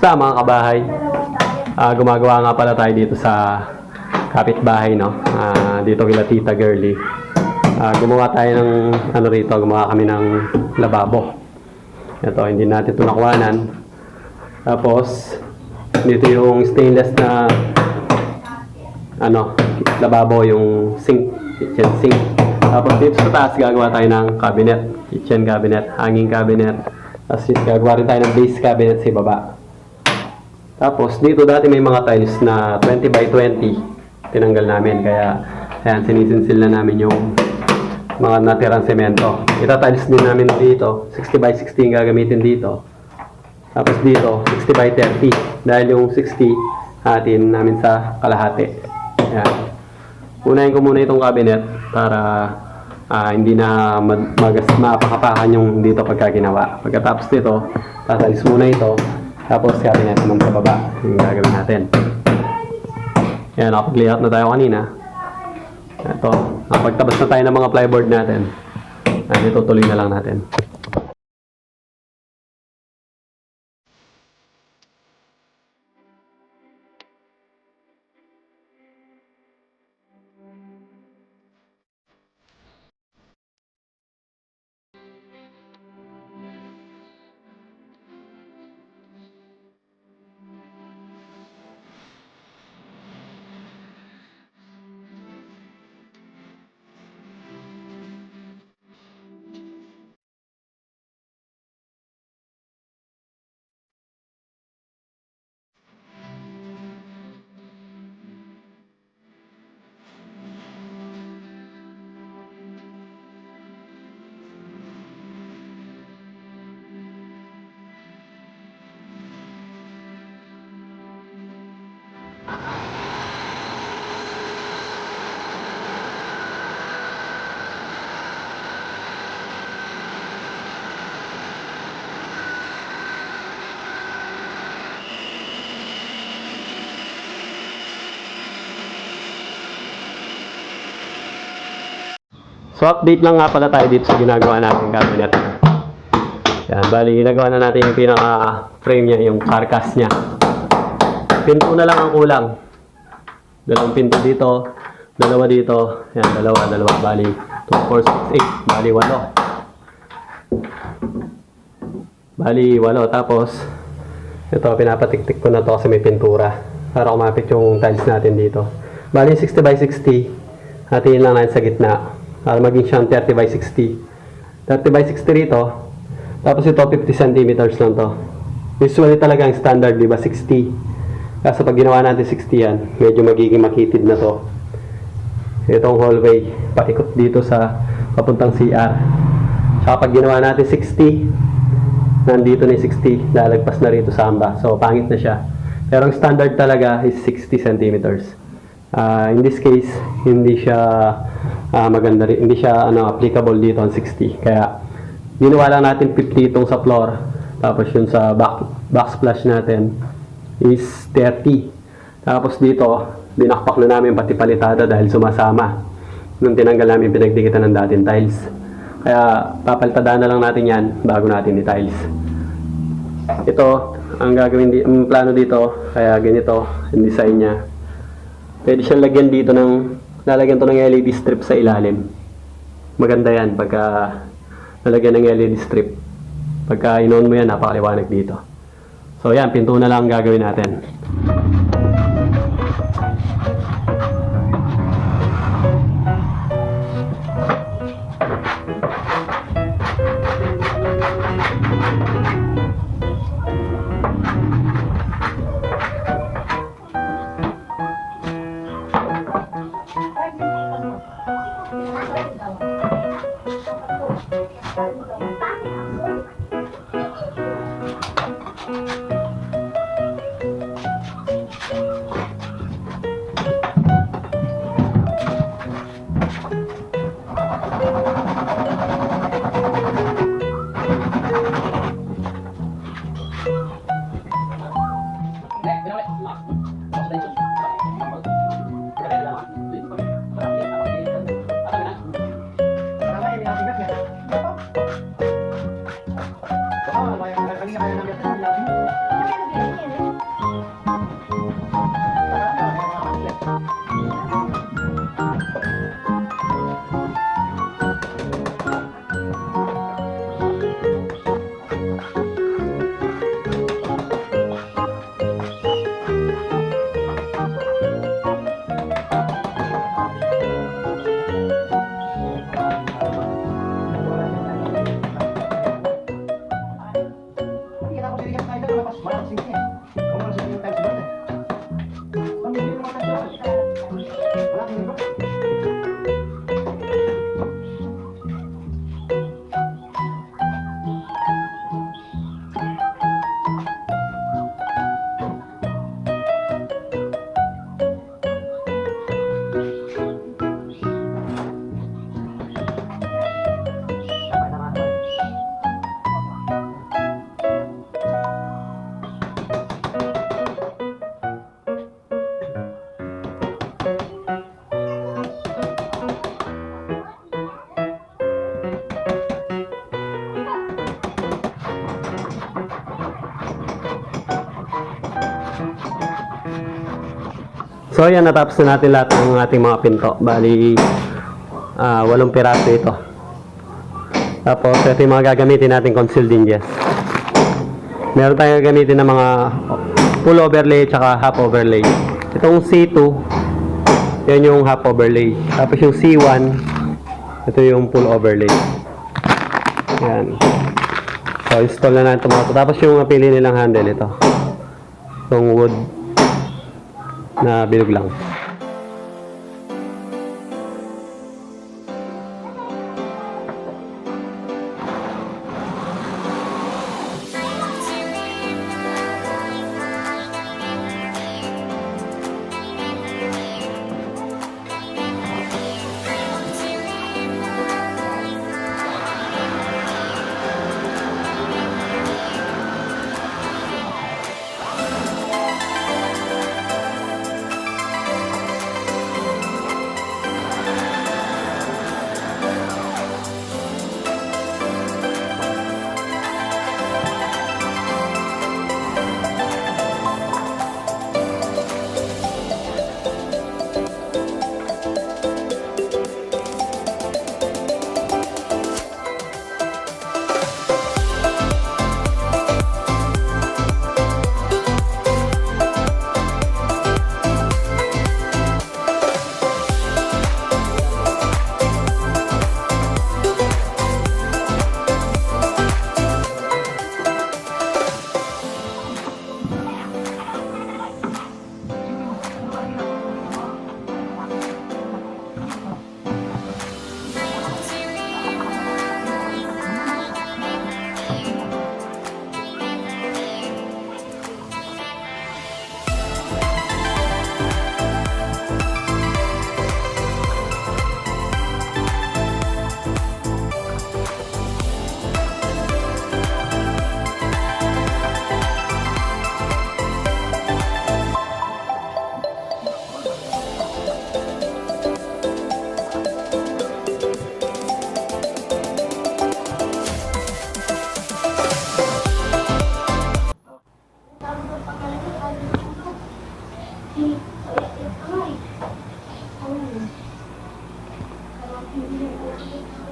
Kamusta mga kabahay? Gumagawa nga pala tayo dito sa kapitbahay, no? Dito kila Tita Girly. Gumawa tayo ng ano rito, gumawa kami ng lababo. Ito, hindi natin ito nakuhanan. Tapos, dito yung stainless na ano, lababo, yung sink, kitchen sink. Tapos dito sa taas, gagawa tayo ng cabinet, kitchen cabinet, hanging cabinet. Tapos gagawa rin tayo ng base cabinet sa baba. Tapos dito dati may mga tiles na 20 by 20. Tinanggal namin, kaya ayan, sinisinsil na namin yung mga natirang semento. Ita-tiles din namin dito, 60 by 60 yung gagamitin dito. Tapos dito, 60 by 30. Dahil yung 60, hatiin namin sa kalahati. Ayan. Unahin ko muna itong cabinet para hindi na mapakapakan yung dito pagka ginawa. Pagkatapos dito, tatalis muna ito. Tapos cabinet naman sa baba yung gagawin natin. Ayan, nakapag-layout na tayo kanina. Ito, nakapagtabas na tayo ng mga plyboard natin. Ito, tuloy na lang natin. So update lang nga pala tayo dito sa ginagawa natin cabinet. Yan, bali ginagawa na natin yung pinaka frame niya, yung carcass niya. Pinto na lang ang kulang. Dalawang pinto dito, dalawa dito, yan, dalawa, bali 2, 4, 6, 8, bali 8. Bali 8, tapos ito, pinapatiktik ko na to kasi may pintura para kumapit yung tiles natin dito. Bali 60 by 60, hatiin lang natin sa gitna para maging siyang 30 by 60. 30 by 60 rito. Tapos ito 50 cm lang to. Usually talaga ang standard, di ba, 60. Kaso pag ginawa natin 60 yan, medyo magiging makitid na to. Itong hallway, paikot dito sa papuntang CR. Saka pag ginawa natin 60, nandito na yung 60, lalagpas na rito sa amba. So pangit na siya. Pero ang standard talaga is 60 cm. In this case, hindi siya maganda rin, hindi siya applicable dito ang 60. Kaya ginawa lang natin 50 itong sa floor. Tapos yun sa backsplash natin is 30. Tapos dito, dinakpak na namin pati palitada dahil sumasama nung tinanggal namin pinagdikitan ng dating tiles. Kaya papalitadaan na lang natin yan bago natin i-tiles. Ito, ang gagawin, ang plano dito, kaya ganito yung design niya. Pwede siyang lagyan dito lalagyan to ng LED strip sa ilalim. Maganda yan pagka nalagyan ng LED strip. Pagka in-on mo yan, napakaliwanag dito. So yan, pinto na lang ang gagawin natin. So yan, natapos na natin lahat ng ating mga pinto. Bali, 8 piraso ito. Tapos ito yung mga gagamitin natin concealed hinges. Meron tayong gagamitin ng mga full overlay tsaka half overlay. Itong C2, yan yung half overlay. Tapos yung C1, ito yung full overlay. Yan. So install na natin ito mga ito. Tapos yung napili nilang handle ito. Itong wood na bilog lang.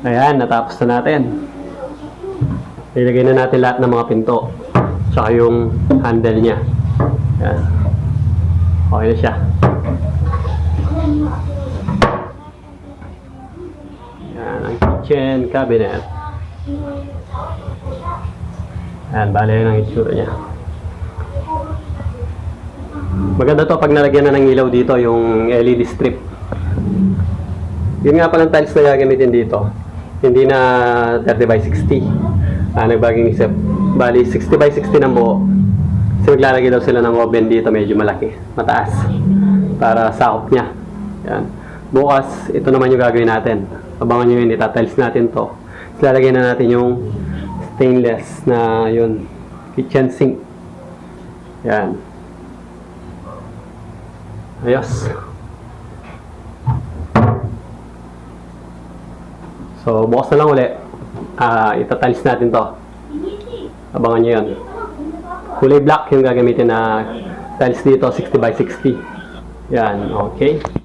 Ayan, natapos na natin. Ilagay na natin lahat ng mga pinto. Tsaka yung handle niya. Ayan. Okay na siya. Ayan, ang kitchen cabinet. Ayan, bali yun ang itsura niya. Maganda to pag nalagyan na ng ilaw dito, yung LED strip. Yun nga palang tiles na gagamitin dito. Hindi na 30 by 60. Nagbaging isip. Bali, 60 by 60 ng buo. Kasi maglalagay daw sila ng oven dito, medyo malaki, mataas. Para sakop niya. Yan. Bukas, ito naman yung gagawin natin. Abangan nyo yun, itatiles natin to. Lalagay na natin yung stainless na yun, kitchen sink. Yan. Ayos. So, bukas na lang uli. Itatiles natin to. Abangan nyo yun. Kulay black yung gagamitin na tiles dito, 60 by 60. Yan, okay.